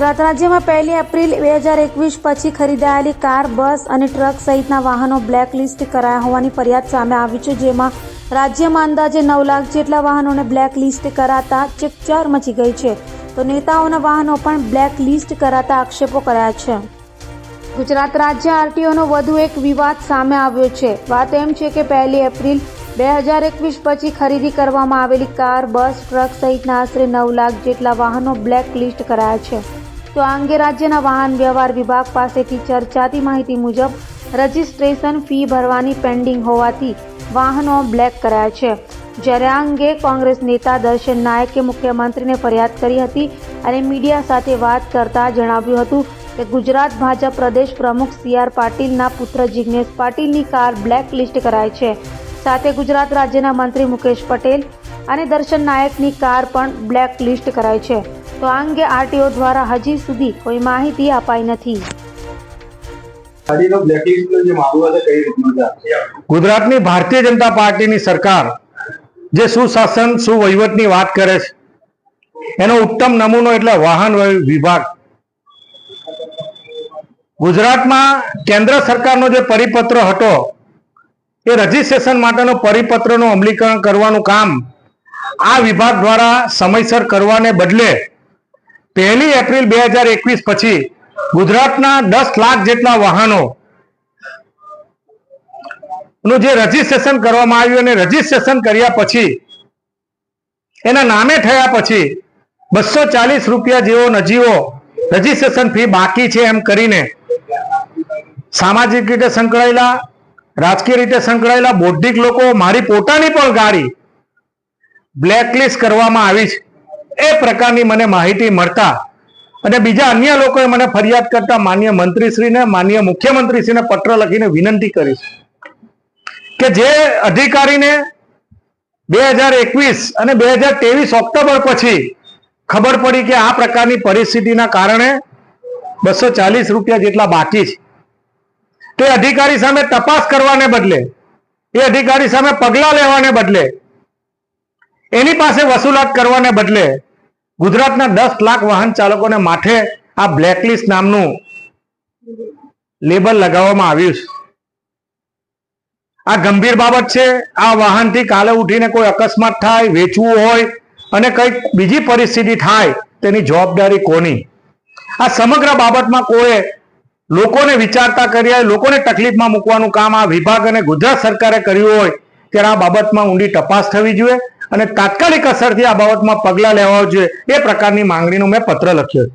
ગુજરાત રાજ્યમાં 1 એપ્રિલ 2021 પછી ખરીદાયેલી કાર, બસ અને ટ્રક સહિતના વાહનો બ્લેકલિસ્ટ કરાયા હોવાની ફરિયાદ સામે આવી છે, જેમાં રાજ્યમાં અંદાજે 9 લાખ જેટલા વાહનોને બ્લેકલિસ્ટ કરાતા ચકચાર મચી ગઈ છે. તો નેતાઓના વાહનો પણ બ્લેકલિસ્ટ કરાતા આક્ષેપો કર્યા છે. ગુજરાત રાજ્ય આરટીઓનો વધુ એક વિવાદ સામે આવ્યો છે. વાત એમ છે કે 1 એપ્રિલ 2021 પછી ખરીદી કરવામાં આવેલી કાર, બસ, ટ્રક સહિતના આશરે 9 લાખ જેટલા વાહનો બ્લેકલિસ્ટ કરાયા છે. તો આ અંગે રાજ્યના વાહન વ્યવહાર વિભાગ પાસેથી ચર્ચાતી માહિતી મુજબ રજિસ્ટ્રેશન ફી ભરવાની પેન્ડિંગ હોવાથી વાહનો બ્લેક કરાયા છે. જ્યારે આ અંગે કોંગ્રેસ નેતા દર્શન નાયકે મુખ્યમંત્રીને ફરિયાદ કરી હતી અને મીડિયા સાથે વાત કરતા જણાવ્યું હતું કે ગુજરાત ભાજપ પ્રદેશ પ્રમુખ CR પાટીલના પુત્ર જિગ્નેશ પાટીલની કાર બ્લેકલિસ્ટ કરાઈ છે. સાથે ગુજરાત રાજ્યના મંત્રી મુકેશ પટેલ અને દર્શન નાયકની કાર પણ બ્લેકલિસ્ટ કરાઈ છે. તો આ અંગે આરટીઓ દ્વારા હજી સુધી કોઈ માહિતી અપાઈ નથી. ગુજરાતની ભારતીય જનતા પાર્ટીની સરકાર જે સુશાસન સુવહીવટની વાત કરે છે, એનો ઉત્તમ નમૂનો એટલે વાહન વિભાગ. ગુજરાતમાં કેન્દ્ર સરકારનો જે પરિપત્ર હતો, એ રજીસ્ટ્રેશન માટેનો પરિપત્રનું અમલીકરણ કરવાનું કામ આ વિભાગ દ્વારા સમયસર કરવાને બદલે 1 એપ્રિલ 2021 પછી ગુજરાતના 10 લાખ જેટલા વાહનો નું જે રજીસ્ટ્રેશન કરવામાં આવ્યું અને રજીસ્ટ્રેશન કર્યા પછી એના નામે થયા પછી 240 રૂપિયા જેવો નજીવો રજીસ્ટ્રેશન ફી બાકી છે એમ કરીને સામાજિક રીતે સંકળાયેલા, રાજકીય રીતે સંકળાયેલા બૌદ્ધિક લોકો, મારી પોતાની પણ ગાડી બ્લેકલિસ્ટ કરવામાં આવી છે એ પ્રકારની મને માહિતી મળતા અને બીજા અન્ય લોકોએ મને ફરિયાદ કરતા માનનીય મંત્રીશ્રીને, માનનીય મુખ્યમંત્રીશ્રીને પત્ર લખીને વિનંતી કરી કે જે અધિકારીને 2021 અને 2023 ઓક્ટોબર પછી ખબર પડી કે આ પ્રકારની પરિસ્થિતિના કારણે 240 રૂપિયા જેટલા બાકી છે, તે અધિકારી સામે તપાસ કરવાને બદલે, એ અધિકારી સામે પગલાં લેવાને બદલે, એની પાસે વસૂલાત કરવાને બદલે ગુજરાતના 10 લાખ વાહન ચાલકોને માથે આ બ્લેકલિસ્ટ નામનું લેબલ લગાવવામાં આવ્યું છે. આ ગંભીર બાબત છે. આ વાહનથી કાલે ઉઠીને કોઈ અકસ્માત થાય, વેચવું હોય અને કંઈક બીજી પરિસ્થિતિ થાય, તેની જવાબદારી કોની? આ સમગ્ર બાબતમાં કોઈ લોકોને વિચારતા કર્યા, લોકોને તકલીફમાં મૂકવાનું કામ આ વિભાગ અને ગુજરાત સરકારે કર્યું હોય ત્યારે આ બાબતમાં ઊંડી તપાસ થવી જોઈએ અને તાત્કાલિક અસરથી આ બાબતમાં પગલાં લેવા જોઈએ. એ પ્રકારની માંગણીનો મેં પત્ર લખ્યો.